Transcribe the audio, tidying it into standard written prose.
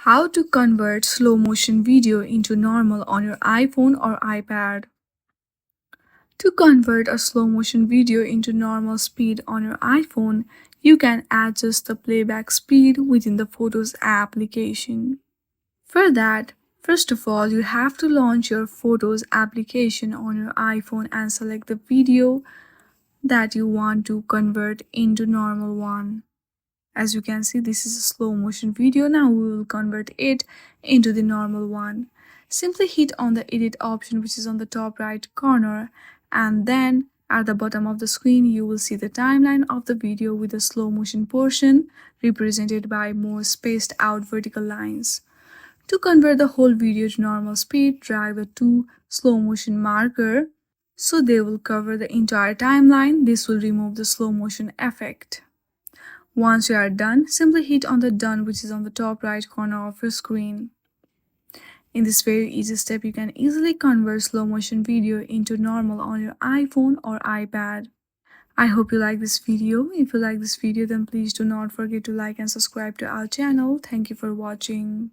How to convert slow motion video into normal on your iPhone or iPad. To convert a slow motion video into normal speed on your iPhone, you can adjust the playback speed within the Photos application. For that, first of all, you have to launch your Photos application on your iPhone and select the video that you want to convert into normal one. As you can see, this is a slow motion video. Now we will convert it into the normal one. Simply hit on the edit option, which is on the top right corner, and then at the bottom of the screen you will see the timeline of the video with the slow motion portion represented by more spaced out vertical lines. To convert the whole video to normal speed, drag the two slow motion marker so they will cover the entire timeline. This will remove the slow motion effect. Once you are done, simply hit on the done, which is on the top right corner of your screen. In this very easy step, you can easily convert slow motion video into normal on your iPhone or iPad. I hope you like this video. If you like this video, then please do not forget to like and subscribe to our channel. Thank you for watching.